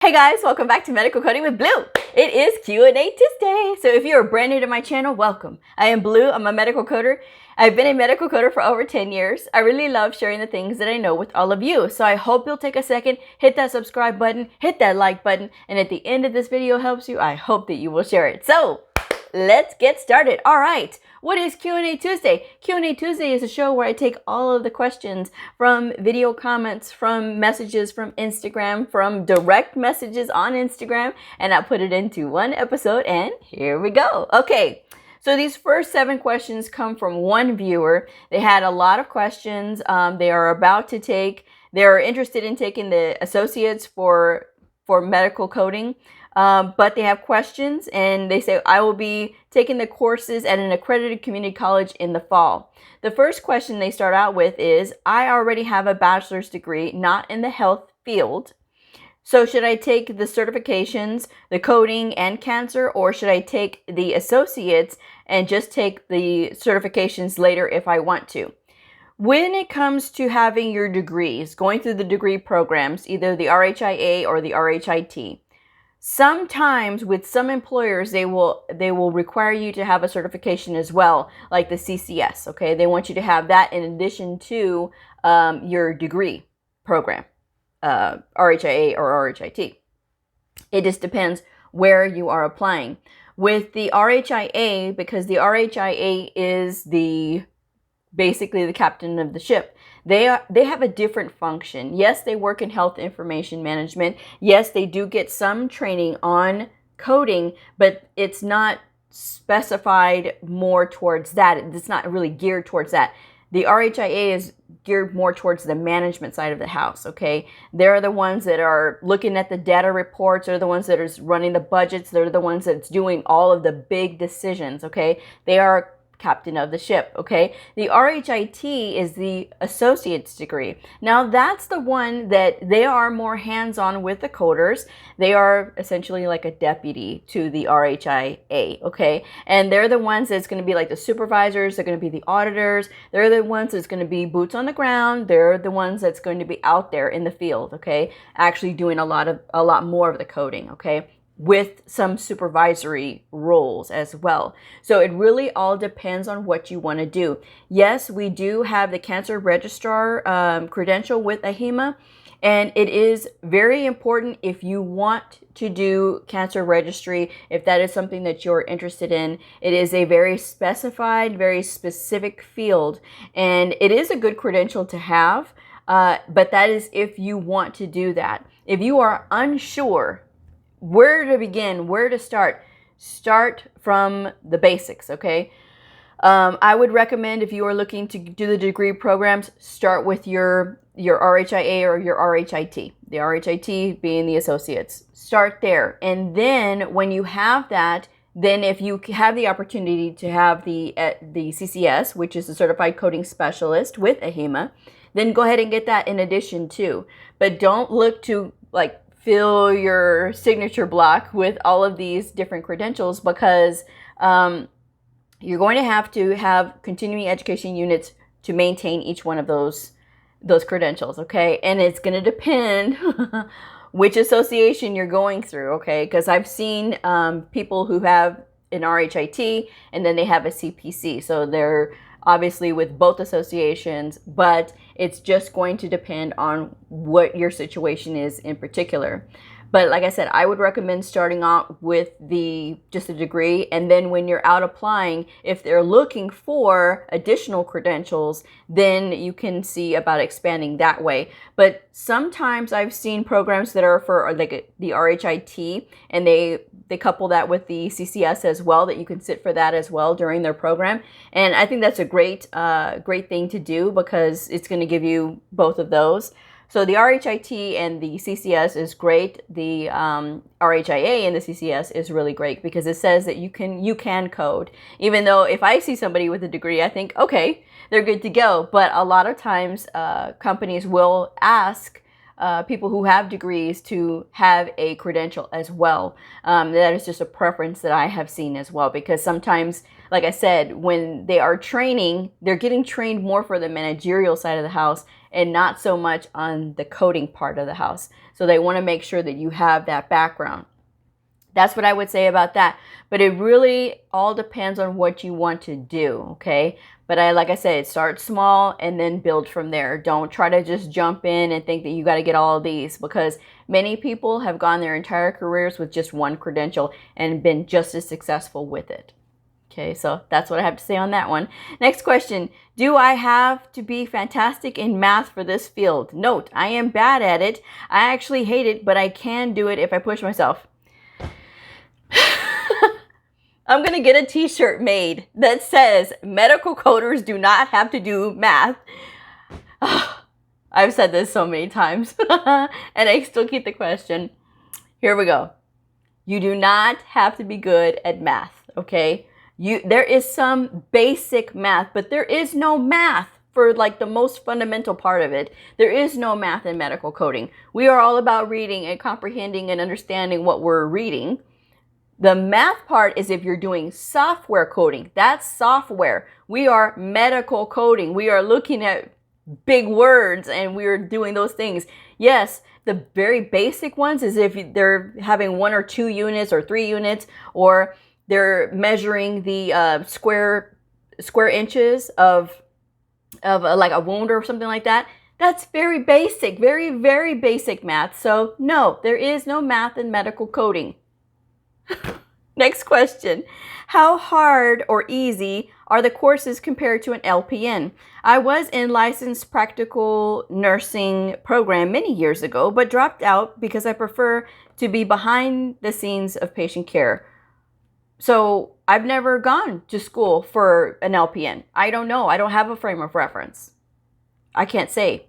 Hey guys, welcome back to Medical Coding with Blue. It is Q&A Tuesday. So if you're brand new to my channel, welcome. I am Blue. I'm a medical coder. I've been a medical coder for over 10 years. I really love sharing the things that I know with all of you. So I hope you'll take a second, hit that subscribe button, hit that like button, and at the end of this video helps you, I hope that you will share it. So let's get started. All right. What is Q&A Tuesday? Q&A Tuesday is a show where I take all of the questions from video comments, from messages from Instagram, from direct messages on Instagram, and I put it into one episode, and here we go. Okay. So these first 7 questions come from one viewer. They had a lot of questions. They're interested in taking the associates for medical coding. But they have questions, and they say, I will be taking the courses at an accredited community college in the fall. The first question they start out with is, I already have a bachelor's degree, not in the health field. So should I take the certifications, the coding and cancer, or should I take the associates and just take the certifications later if I want to? When it comes to having your degrees, going through the degree programs, either the RHIA or the RHIT, sometimes with some employers, they will require you to have a certification as well, like the CCS, okay? They want you to have that in addition to your degree program, RHIA or RHIT. It just depends where you are applying. With the RHIA, because the RHIA is basically the captain of the ship, they have a different function. Yes, they work in health information management. Yes, they do get some training on coding, but it's not specified more towards that. It's not really geared towards that. The RHIA is geared more towards the management side of the house, okay? They're the ones that are looking at the data reports. They're the ones that are running the budgets. They're the ones that's doing all of the big decisions, okay? They are captain of the ship, okay? The RHIT is the associate's degree. Now that's the one that they are more hands-on with the coders. They are essentially like a deputy to the RHIA, okay? And they're the ones that's going to be like the supervisors. They're going to be the auditors. They're the ones that's going to be boots on the ground. They're the ones that's going to be out there in the field, okay? Actually doing a lot more of the coding, okay? With some supervisory roles as well. So it really all depends on what you want to do. Yes, we do have the cancer registrar credential with AHIMA, and it is very important if you want to do cancer registry, if that is something that you're interested in. It is a very specified, very specific field, and it is a good credential to have, but that is if you want to do that. If you are unsure where to begin, where to start from the basics, okay? I would recommend, if you are looking to do the degree programs, start with your RHIA or your RHIT. The RHIT being the associates. Start there. And then when you have that, then if you have the opportunity to have the CCS, which is the Certified Coding Specialist with AHIMA, then go ahead and get that in addition too. But don't look to like fill your signature block with all of these different credentials, because you're going to have continuing education units to maintain each one of those credentials, okay? And it's going to depend which association you're going through, okay? Because I've seen people who have an RHIT and then they have a CPC, so they're obviously with both associations, but it's just going to depend on what your situation is in particular. But like I said, I would recommend starting out with just a degree, and then when you're out applying, if they're looking for additional credentials, then you can see about expanding that way. But sometimes I've seen programs that are for like the RHIT, and they couple that with the CCS as well, that you can sit for that as well during their program. And I think that's a great thing to do, because it's going to give you both of those. So the RHIT and the CCS is great. The RHIA and the CCS is really great, because it says that you can code. Even though if I see somebody with a degree, I think, okay, they're good to go. But a lot of times companies will ask people who have degrees to have a credential as well. That is just a preference that I have seen as well, because sometimes, like I said, when they are training, they're getting trained more for the managerial side of the house, and not so much on the coding part of the house. So they want to make sure that you have that background. That's what I would say about that. But it really all depends on what you want to do, okay? But like I said, start small and then build from there. Don't try to just jump in and think that you got to get all of these, because many people have gone their entire careers with just one credential and been just as successful with it. Okay, so that's what I have to say on that one. Next question. Do I have to be fantastic in math for this field? Note, I am bad at it. I actually hate it, but I can do it if I push myself. I'm going to get a t-shirt made that says medical coders do not have to do math. I've said this so many times and I still keep the question. Here we go. You do not have to be good at math, okay? There is some basic math, but there is no math for like the most fundamental part of it. There is no math in medical coding. We are all about reading and comprehending and understanding what we're reading. The math part is if you're doing software coding. That's software. We are medical coding. We are looking at big words and we are doing those things. Yes, the very basic ones is if they're having 1 or 2 units or 3 units, or they're measuring the square inches of like a wound or something like that. That's very basic, very, very basic math. So no, there is no math in medical coding. Next question. How hard or easy are the courses compared to an LPN? I was in licensed practical nursing program many years ago, but dropped out because I prefer to be behind the scenes of patient care. So I've never gone to school for an LPN. I don't know. I don't have a frame of reference. I can't say.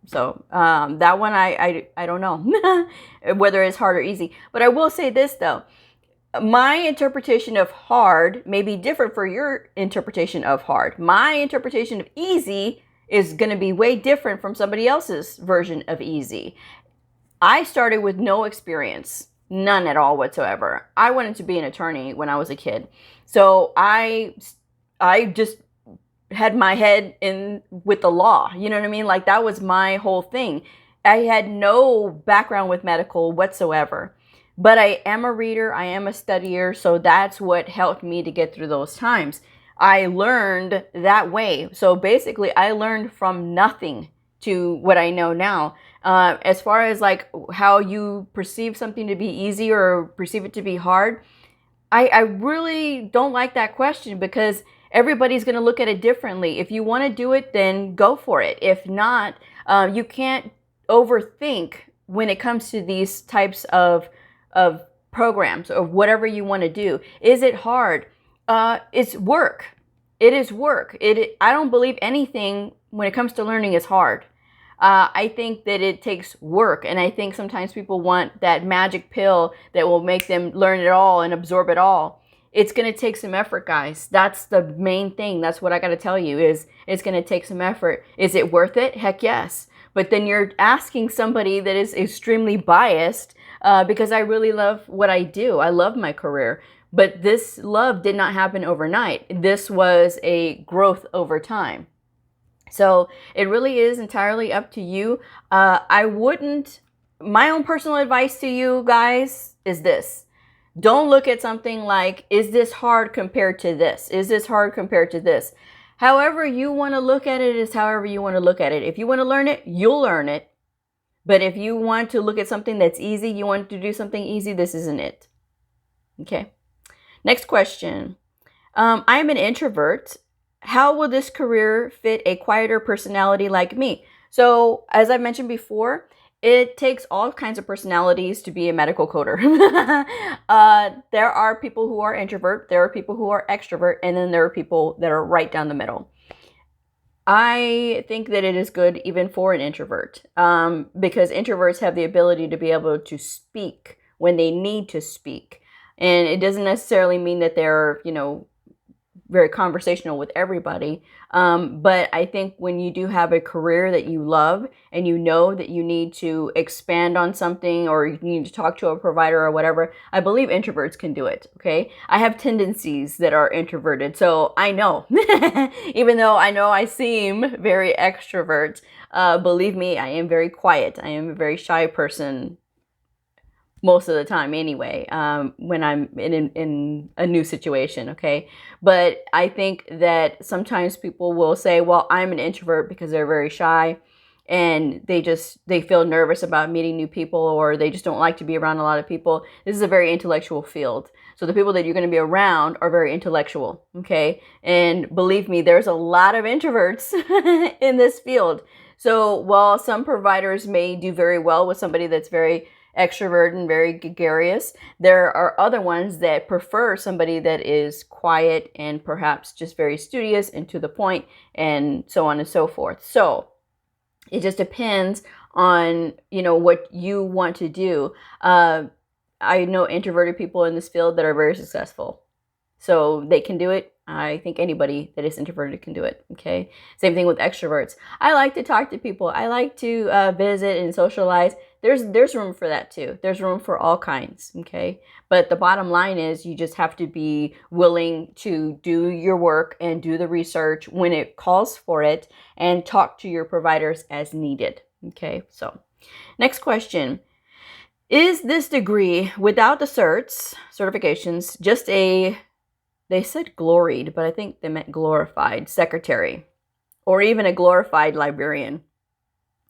So that one, I don't know whether it's hard or easy. But I will say this, though. My interpretation of hard may be different for your interpretation of hard. My interpretation of easy is going to be way different from somebody else's version of easy. I started with no experience, none at all whatsoever. I wanted to be an attorney when I was a kid. So I just had my head in with the law. You know what I mean? Like that was my whole thing. I had no background with medical whatsoever. But I am a reader, I am a studier, so that's what helped me to get through those times. I learned that way. So basically, I learned from nothing to what I know now. As far as like how you perceive something to be easy or perceive it to be hard, I really don't like that question, because everybody's going to look at it differently. If you want to do it, then go for it. If not, you can't overthink when it comes to these types of programs or whatever you want to do. Is it hard? It's work. It is work. I don't believe anything when it comes to learning is hard. I think that it takes work, and I think sometimes people want that magic pill that will make them learn it all and absorb it all. It's going to take some effort, guys. That's the main thing. That's what I got to tell you, is it's going to take some effort. Is it worth it? Heck yes. But then you're asking somebody that is extremely biased, because I really love what I do. I love my career. But this love did not happen overnight. This was a growth over time. So it really is entirely up to you. My own personal advice to you guys is this. Don't look at something like, is this hard compared to this? Is this hard compared to this? However you want to look at it is however you want to look at it. If you want to learn it, you'll learn it. But if you want to look at something that's easy, you want to do something easy, this isn't it. Okay. Next question. I am an introvert. How will this career fit a quieter personality like me? So, as I mentioned before, it takes all kinds of personalities to be a medical coder. There are people who are introvert, there are people who are extrovert, and then there are people that are right down the middle. I think that it is good even for an introvert, because introverts have the ability to be able to speak when they need to speak. And it doesn't necessarily mean that they're, very conversational with everybody. But I think when you do have a career that you love and you know that you need to expand on something or you need to talk to a provider or whatever, I believe introverts can do it, okay? I have tendencies that are introverted, so I know. Even though I know I seem very extrovert, believe me, I am very quiet. I am a very shy person most of the time anyway, when I'm in a new situation, okay? But I think that sometimes people will say, well, I'm an introvert because they're very shy and they feel nervous about meeting new people, or they just don't like to be around a lot of people. This is a very intellectual field. So the people that you're going to be around are very intellectual, okay? And believe me, there's a lot of introverts in this field. So while some providers may do very well with somebody that's very extrovert and very gregarious, there are other ones that prefer somebody that is quiet and perhaps just very studious and to the point, and so on and so forth. So it just depends on, you know, what you want to do. I know introverted people in this field that are very successful, so they can do it. I think anybody that is introverted can do it, okay? Same thing with extroverts. I like to talk to people. I like to visit and socialize. There's room for that too. There's room for all kinds, okay? But the bottom line is you just have to be willing to do your work and do the research when it calls for it and talk to your providers as needed, okay? So next question. Is this degree without the certifications, just a, they said gloried, but I think they meant glorified secretary or even a glorified librarian,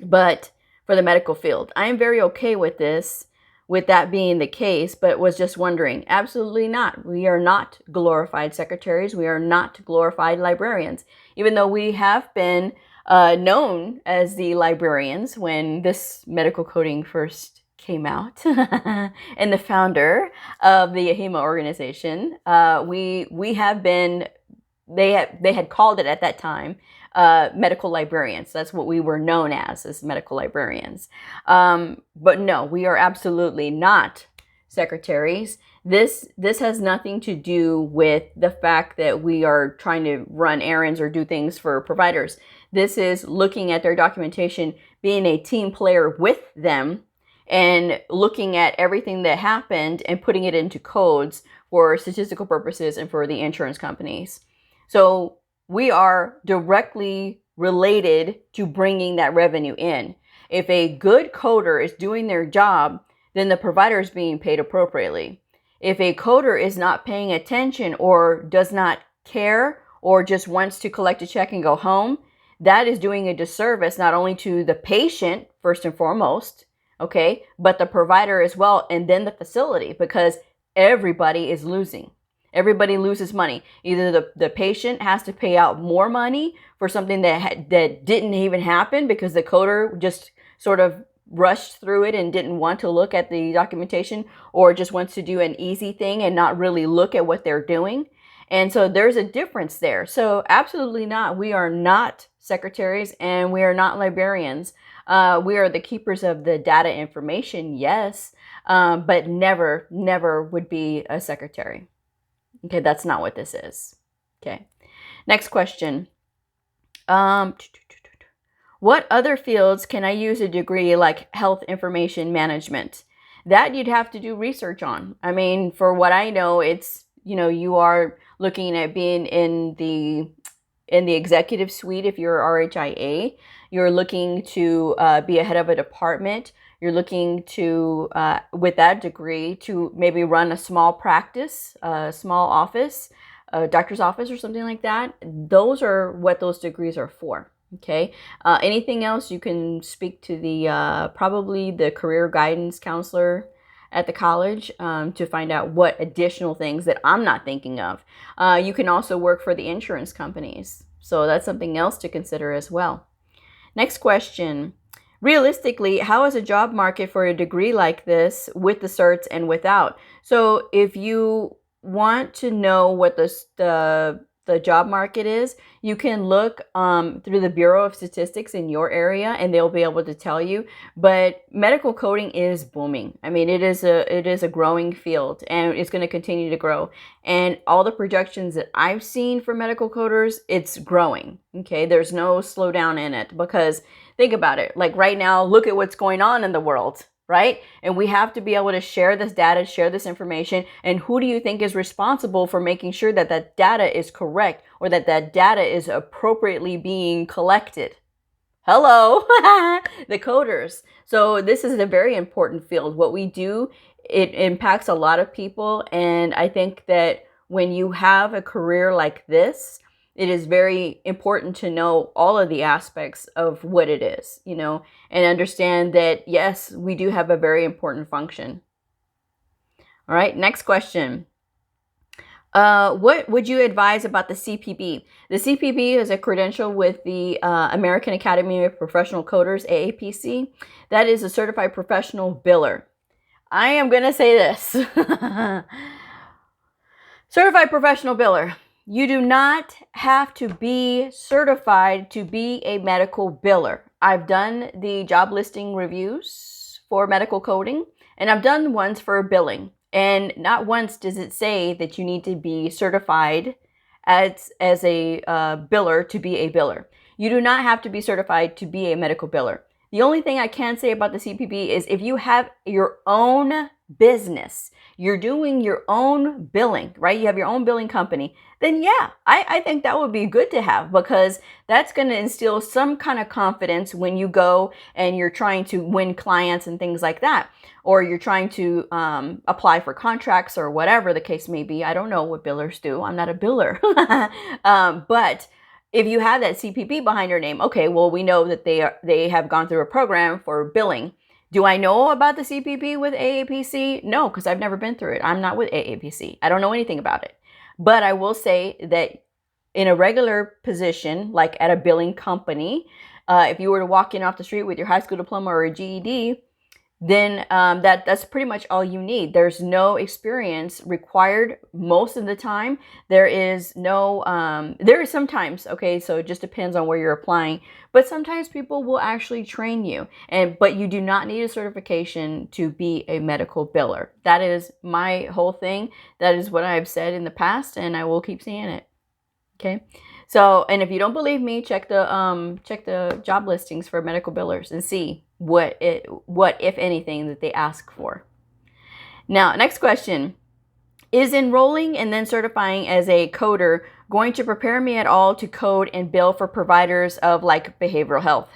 but for the medical field? I am very okay with this, with that being the case, but was just wondering. Absolutely not. We are not glorified secretaries. We are not glorified librarians, even though we have been known as the librarians when this medical coding first came out. And the founder of the AHIMA organization, we have been, they had called it at that time medical librarians. That's what we were known as medical librarians. But no, we are absolutely not secretaries. This has nothing to do with the fact that we are trying to run errands or do things for providers. This is looking at their documentation, being a team player with them, and looking at everything that happened and putting it into codes for statistical purposes and for the insurance companies. So we are directly related to bringing that revenue in. If a good coder is doing their job, then the provider is being paid appropriately. If a coder is not paying attention or does not care or just wants to collect a check and go home, that is doing a disservice not only to the patient, first and foremost, okay, but the provider as well, and then the facility, because everybody is losing. Everybody loses money. Either the patient has to pay out more money for something that didn't even happen because the coder just sort of rushed through it and didn't want to look at the documentation, or just wants to do an easy thing and not really look at what they're doing. And so there's a difference there. So absolutely not. We are not secretaries and we are not librarians. We are the keepers of the data information, yes, but never would be a secretary. Okay, that's not what this is. Okay, next question. What other fields can I use a degree like health information management? That you'd have to do research on. I mean, for what I know, it's, you know, you are looking at being in the executive suite if you're RHIA. You're looking to be a head of a department. You're looking to, with that degree, to maybe run a small practice, a small office, a doctor's office or something like that. Those are what those degrees are for, okay? Anything else, you can speak to the, probably the career guidance counselor at the college to find out what additional things that I'm not thinking of. You can also work for the insurance companies. So that's something else to consider as well. Next question. Realistically, how is a job market for a degree like this with the certs and without? So if you want to know what the the job market is, you can look through the Bureau of Statistics in your area, and they'll be able to tell you. But medical coding is booming. I mean, it is a growing field, and it's going to continue to grow. And all the projections that I've seen for medical coders, it's growing. Okay, there's no slowdown in it, because think about it. Like right now, look at what's going on in the world. Right? And we have to be able to share this data, share this information. And who do you think is responsible for making sure that that data is correct, or that that data is appropriately being collected? Hello, the coders. So this is a very important field. What we do, it impacts a lot of people. And I think that when you have a career like this, it is very important to know all of the aspects of what it is, you know, and understand that, yes, we do have a very important function. All right, next question. What would you advise about the CPB? The CPB is a credential with the American Academy of Professional Coders, AAPC. That is a certified professional biller. I am going to say this. Certified professional biller. You do not have to be certified to be a medical biller. I've done the job listing reviews for medical coding, and I've done ones for billing. And not once does it say that you need to be certified as a biller to be a biller. You do not have to be certified to be a medical biller. The only thing I can say about the CPB is if you have your own business, you're doing your own billing, right? You have your own billing company, then yeah, I think that would be good to have, because that's going to instill some kind of confidence when you go and you're trying to win clients and things like that, or you're trying to apply for contracts or whatever the case may be. I don't know what billers do. I'm not a biller. But if you have that CPB behind your name, okay, well, we know that they have gone through a program for billing. Do I know about the CPB with AAPC? No, because I've never been through it. I'm not with AAPC. I don't know anything about it. But I will say that in a regular position, like at a billing company, if you were to walk in off the street with your high school diploma or a GED, then that's pretty much all you need. There's no experience required most of the time. There is sometimes, okay, so it just depends on where you're applying, but sometimes people will actually train you, but you do not need a certification to be a medical biller. That is my whole thing. That is what I've said in the past, and I will keep saying it. Okay. So, and if you don't believe me, check the job listings for medical billers and see what if anything that they ask for. Now, next question. Is enrolling and then certifying as a coder going to prepare me at all to code and bill for providers of like behavioral health?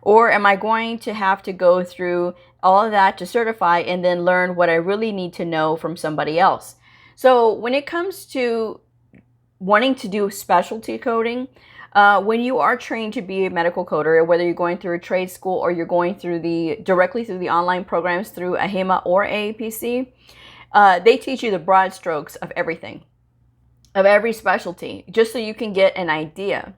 Or am I going to have to go through all of that to certify and then learn what I really need to know from somebody else? So when it comes to wanting to do specialty coding, when you are trained to be a medical coder, whether you're going through a trade school or you're going through directly through the online programs through AHIMA or AAPC, they teach you the broad strokes of everything, of every specialty, just so you can get an idea,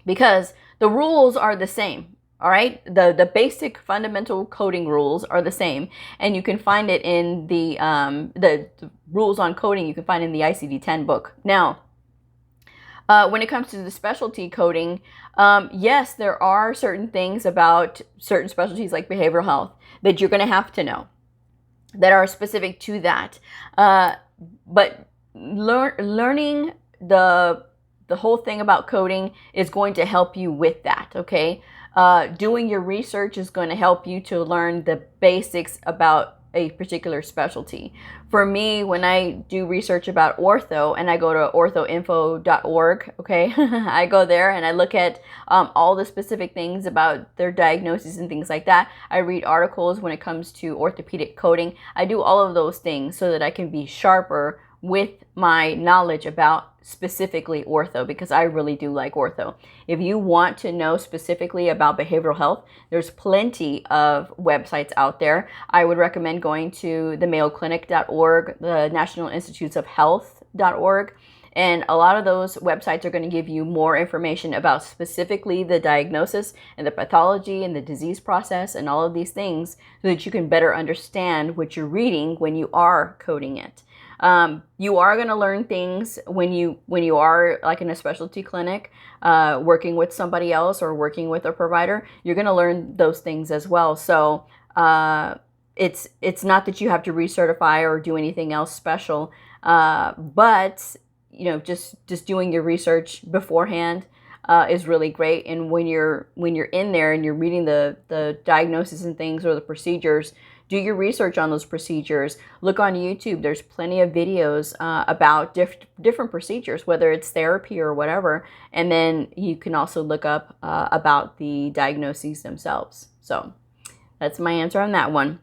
because the rules are the same. All right, the basic fundamental coding rules are the same, and you can find it in the rules on coding. You can find in the ICD-10 book. Now, when it comes to the specialty coding, yes, there are certain things about certain specialties like behavioral health that you're going to have to know that are specific to that. But learning the whole thing about coding is going to help you with that. Okay. Doing your research is going to help you to learn the basics about a particular specialty. For me, when I do research about ortho and I go to orthoinfo.org, okay, I go there and I look at all the specific things about their diagnoses and things like that. I read articles when it comes to orthopedic coding. I do all of those things so that I can be sharper with my knowledge about specifically ortho, because I really do like ortho. If you want to know specifically about behavioral health, there's plenty of websites out there. I would recommend going to the mayoclinic.org, the National Institutes of Health.org, and a lot of those websites are going to give you more information about specifically the diagnosis and the pathology and the disease process and all of these things, so that you can better understand what you're reading when you are coding it. You are going to learn things when you are like in a specialty clinic, working with somebody else or working with a provider. You're going to learn those things as well. So it's not that you have to recertify or do anything else special, but just doing your research beforehand is really great. And when you're in there and you're reading the diagnosis and things or the procedures, do your research on those procedures. Look on YouTube. There's plenty of videos about different procedures, whether it's therapy or whatever. And then you can also look up about the diagnoses themselves. So that's my answer on that one.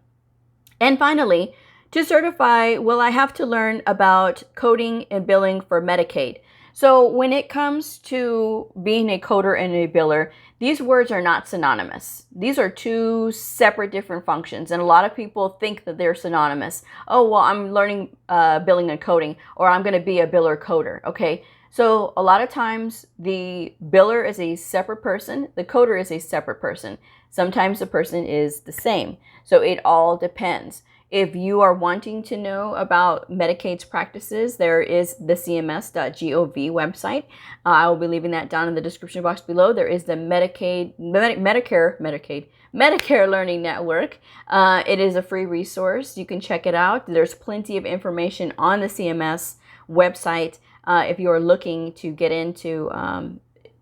And finally, to certify, will I have to learn about coding and billing for Medicaid? So when it comes to being a coder and a biller, these words are not synonymous. These are two separate different functions, and a lot of people think that they're synonymous. Oh, well, I'm learning billing and coding, or I'm going to be a biller coder, okay? So a lot of times the biller is a separate person, the coder is a separate person. Sometimes the person is the same. So it all depends. If you are wanting to know about Medicaid's practices, there is the cms.gov website. I will be leaving that down in the description box below. There is the Medicare Learning Network. It is a free resource. You can check it out. There's plenty of information on the CMS website if you are looking to get into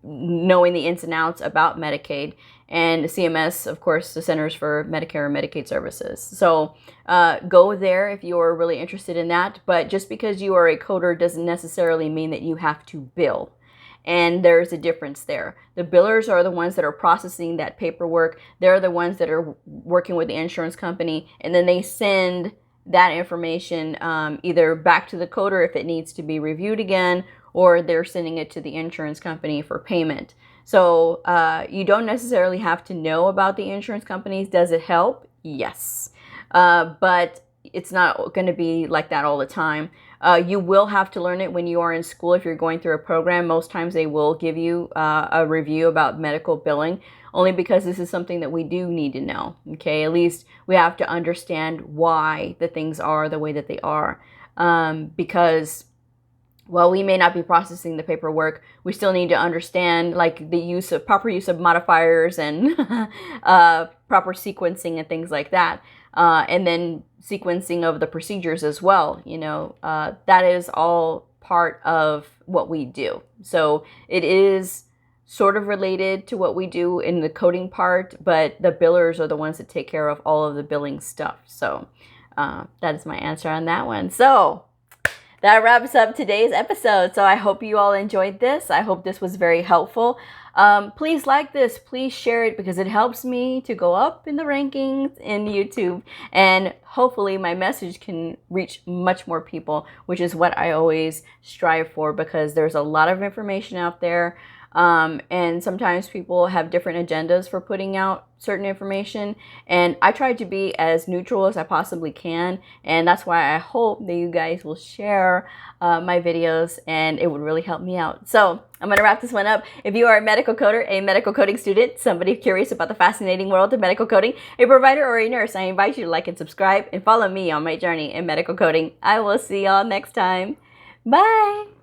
knowing the ins and outs about Medicaid. And CMS, of course, the Centers for Medicare and Medicaid Services. So go there if you're really interested in that. But just because you are a coder doesn't necessarily mean that you have to bill. And there's a difference there. The billers are the ones that are processing that paperwork. They're the ones that are working with the insurance company. And then they send that information either back to the coder if it needs to be reviewed again, or they're sending it to the insurance company for payment. So you don't necessarily have to know about the insurance companies. Does it help? Yes. But it's not going to be like that all the time. You will have to learn it when you are in school. If you're going through a program, most times they will give you a review about medical billing, only because this is something that we do need to know. Okay, at least we have to understand why the things are the way that they are. Because while we may not be processing the paperwork, we still need to understand like the proper use of modifiers and proper sequencing and things like that. And then sequencing of the procedures as well. That is all part of what we do. So it is sort of related to what we do in the coding part, but the billers are the ones that take care of all of the billing stuff. So that is my answer on that one. So that wraps up today's episode. So I hope you all enjoyed this. I hope this was very helpful. Please like this, please share it, because it helps me to go up in the rankings in YouTube, and hopefully my message can reach much more people, which is what I always strive for, because there's a lot of information out there. And sometimes people have different agendas for putting out certain information, and I try to be as neutral as I possibly can, and that's why I hope that you guys will share my videos, and it would really help me out. So I'm going to wrap this one up. If you are a medical coder, a medical coding student, somebody curious about the fascinating world of medical coding, a provider or a nurse, I invite you to like and subscribe and follow me on my journey in medical coding. I will see y'all next time. Bye!